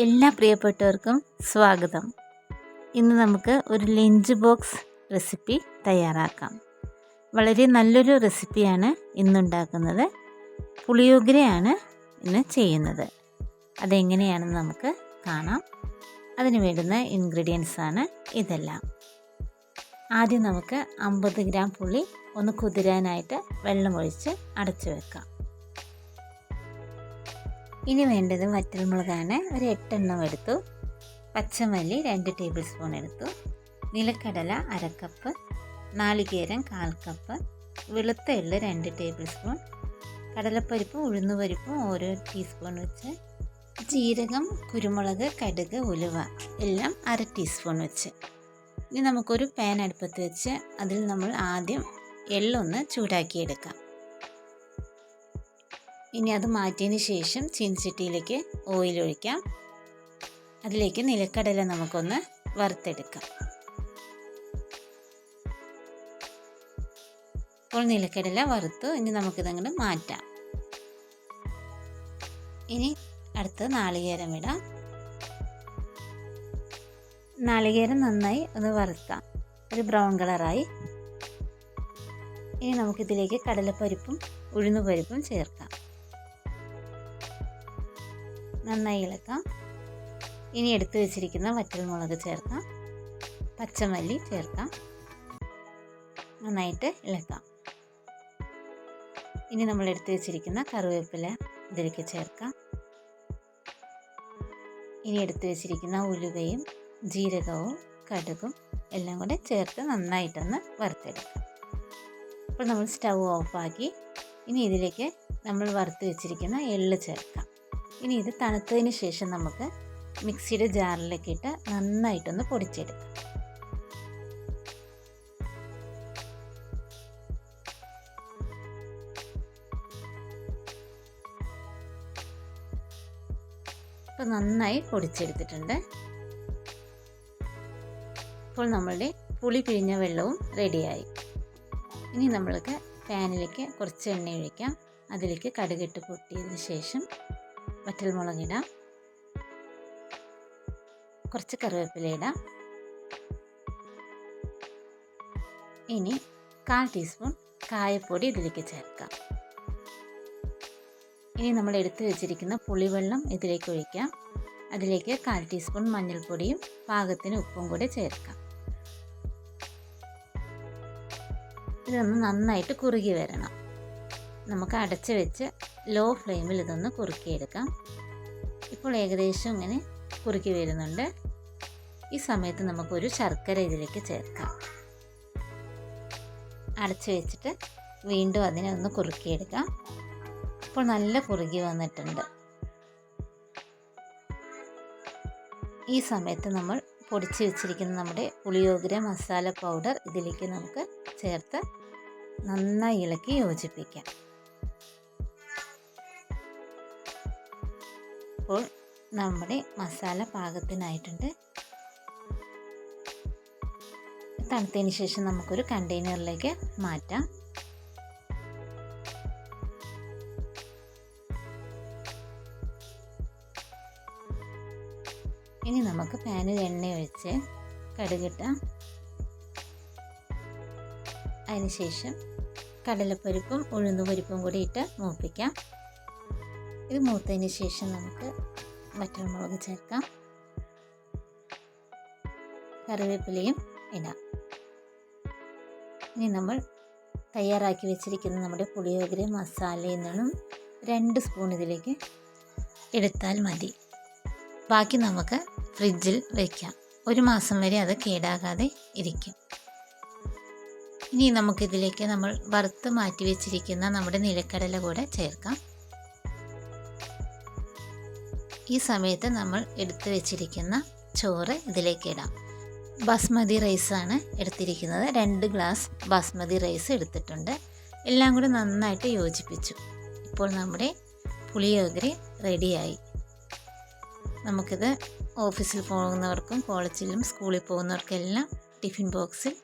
എല്ലാ പ്രിയപ്പെട്ടവർക്കും സ്വാഗതം. ഇന്ന് നമുക്ക് ഒരു ലഞ്ച് ബോക്സ് റെസിപ്പി തയ്യാറാക്കാം. വളരെ നല്ലൊരു റെസിപ്പിയാണ് ഇന്നുണ്ടാക്കുന്നത്. പുളിയോഗരയാണ് ഇന്ന് ചെയ്യുന്നത്. അതെങ്ങനെയാണെന്ന് നമുക്ക് കാണാം. അതിന് വേണ്ടുന്ന ഇൻഗ്രീഡിയൻസ് ആണ് ഇതെല്ലാം. ആദ്യം നമുക്ക് 50 ഗ്രാം പുളി ഒന്ന് കുതിരാനായിട്ട് വെള്ളമൊഴിച്ച് അടച്ചു വെക്കാം. ഇനി വേണ്ടത് വറ്റൽമുളകാണ്. ഒരു 8 എണ്ണം എടുത്തു. പച്ചമല്ലി 2 ടേബിൾ സ്പൂൺ എടുത്തു. നിലക്കടല 1/2 കപ്പ്. നാളികേരം 1/4 കപ്പ്. വെളുത്ത എള്ള് 2 ടേബിൾ സ്പൂൺ. കടലപ്പരിപ്പും ഉഴുന്നുപരിപ്പും ഓരോ ടീസ്പൂൺ വെച്ച്. ജീരകം, കുരുമുളക്, കടുക്, ഉലുവ എല്ലാം 1/2 ടീസ്പൂൺ വെച്ച്. ഇനി നമുക്കൊരു പാൻ അടുപ്പത്ത് വെച്ച് അതിൽ നമ്മൾ ആദ്യം എള്ളൊന്ന് ചൂടാക്കിയെടുക്കാം. ഇനി അത് മാറ്റിയതിന് ശേഷം ചീനച്ചട്ടിയിലേക്ക് ഓയിൽ ഒഴിക്കാം. അതിലേക്ക് നിലക്കടല നമുക്കൊന്ന് വറുത്തെടുക്കാം. ഇപ്പോൾ നിലക്കടല വറുത്തു. ഇനി നമുക്കിതങ്ങോട്ട് മാറ്റാം. ഇനി അടുത്ത് നാളികേരം ഇടാം. നാളികേരം നന്നായി ഒന്ന് വറുത്താം. ഒരു ബ്രൗൺ കളറായി. ഇനി നമുക്കിതിലേക്ക് കടലപ്പരിപ്പും ഉഴുന്നുപരിപ്പും ചേർക്കാം. നന്നായി ഇളക്കാം. ഇനി എടുത്തു വെച്ചിരിക്കുന്ന വറ്റൽമുളക് ചേർക്കാം. പച്ചമല്ലി ചേർക്കാം. നന്നായിട്ട് ഇളക്കാം. ഇനി നമ്മൾ എടുത്തു വെച്ചിരിക്കുന്ന കറിവേപ്പില ഇതിലേക്ക് ചേർക്കാം. ഇനി എടുത്തു വെച്ചിരിക്കുന്ന ഉലുവയും ജീരകവും കടുകും എല്ലാം കൂടെ ചേർത്ത് നന്നായിട്ടൊന്ന് വറുത്തെടുക്കാം. അപ്പോൾ നമ്മൾ സ്റ്റൗ ഓഫാക്കി ഇനി ഇതിലേക്ക് നമ്മൾ വറുത്ത് വെച്ചിരിക്കുന്ന എള്ള് ചേർക്കാം. ഇനി ഇത് തണുത്തതിന് ശേഷം നമുക്ക് മിക്സിയുടെ ജാറിലേക്ക് ഇട്ട് നന്നായിട്ടൊന്ന് പൊടിച്ചെടുക്കാം. ഇപ്പോൾ നന്നായി പൊടിച്ചെടുത്തിട്ടുണ്ട്. ഇപ്പോൾ നമ്മളുടെ പുളി പിഴിഞ്ഞ വെള്ളവും റെഡിയായി. ഇനി നമ്മൾക്ക് പാനിലേക്ക് കുറച്ച് എണ്ണ ഒഴിക്കാം. അതിലേക്ക് കടുകിട്ട് പൊട്ടിയതിന് ശേഷം വറ്റൽമുളക് ഇടാം. കുറച്ച് കറിവേപ്പില ഇടാം. ഇനി 1/4 ടീസ്പൂൺ കായപ്പൊടി ഇതിലേക്ക് ചേർക്കാം. ഇനി നമ്മൾ എടുത്തു വെച്ചിരിക്കുന്ന പുളിവെള്ളം ഇതിലേക്ക് ഒഴിക്കാം. അതിലേക്ക് 1/4 ടീസ്പൂൺ മഞ്ഞൾപ്പൊടിയും പാകത്തിന് ഉപ്പും കൂടെ ചേർക്കാം. ഇതൊന്ന് നന്നായിട്ട് കുറുകി വരണം. നമുക്ക് അടച്ച് വെച്ച് ലോ ഫ്ലെയിമിൽ ഇതൊന്ന് കുറുക്കിയെടുക്കാം. ഇപ്പോൾ ഏകദേശം ഇങ്ങനെ കുറുക്കി വരുന്നുണ്ട്. ഈ സമയത്ത് നമുക്കൊരു ശർക്കര ഇതിലേക്ക് ചേർക്കാം. അടച്ച് വെച്ചിട്ട് വീണ്ടും അതിനെ ഒന്ന് കുറുക്കിയെടുക്കാം. ഇപ്പോൾ നല്ല കുറുകി വന്നിട്ടുണ്ട്. ഈ സമയത്ത് നമ്മൾ പൊടിച്ച് വെച്ചിരിക്കുന്ന നമ്മുടെ പുളിയോഗര മസാല പൗഡർ ഇതിലേക്ക് നമുക്ക് ചേർത്ത് നന്നായി ഇളക്കി യോജിപ്പിക്കാം. ഇപ്പോൾ നമ്മുടെ മസാല പാകത്തിനായിട്ടുണ്ട്. തണുത്തതിന് ശേഷം നമുക്കൊരു കണ്ടെയ്നറിലേക്ക് മാറ്റാം. ഇനി നമുക്ക് പാനിൽ എണ്ണ ഒഴിച്ച് കടുകിട്ടാം. അതിനുശേഷം കടലപ്പരിപ്പും ഉഴുന്നുപരിപ്പും കൂടി ഇട്ട് മൂപ്പിക്കാം. ഇത് മൂത്തതിന് ശേഷം നമുക്ക് വറ്റൽമുളക് ചേർക്കാം. കറിവേപ്പിലയും ഇടാം. ഇനി നമ്മൾ തയ്യാറാക്കി വെച്ചിരിക്കുന്ന നമ്മുടെ പുളിയോഗര മസാലയിൽ നിന്നും 2 സ്പൂൺ ഇതിലേക്ക് എടുത്താൽ മതി. ബാക്കി നമുക്ക് ഫ്രിഡ്ജിൽ വയ്ക്കാം. 1 മാസം വരെ അത് കേടാകാതെ ഇരിക്കും. ഇനി നമുക്കിതിലേക്ക് നമ്മൾ വറുത്ത് മാറ്റി വെച്ചിരിക്കുന്ന നമ്മുടെ നിലക്കടല കൂടെ ചേർക്കാം. ഈ സമയത്ത് നമ്മൾ എടുത്തു വെച്ചിരിക്കുന്ന ചോറ് ഇതിലേക്ക് ഇടാം. ബാസ്മതി റൈസാണ് എടുത്തിരിക്കുന്നത്. 2 ഗ്ലാസ് ബാസ്മതി റൈസ് എടുത്തിട്ടുണ്ട്. എല്ലാം കൂടി നന്നായിട്ട് യോജിപ്പിച്ചു. ഇപ്പോൾ നമ്മുടെ പുളിയോഗര റെഡിയായി. നമുക്കിത് ഓഫീസിൽ പോകുന്നവർക്കും കോളേജിലും സ്കൂളിൽ പോകുന്നവർക്കെല്ലാം ടിഫിൻ ബോക്സിൽ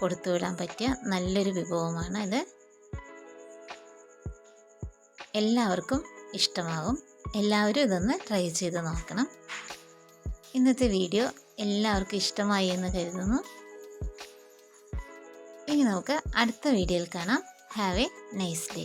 കൊടുത്തു വിടാൻ പറ്റിയ നല്ലൊരു വിഭവമാണ് ഇത്. എല്ലാവർക്കും ഇഷ്ടമാകും. എല്ലാവരും ഇതൊന്ന് ട്രൈ ചെയ്ത് നോക്കണം. ഇന്നത്തെ വീഡിയോ എല്ലാവർക്കും ഇഷ്ടമായി എന്ന് കരുതുന്നു. ഇനി നമുക്ക് അടുത്ത വീഡിയോയിൽ കാണാം. Have A nice day.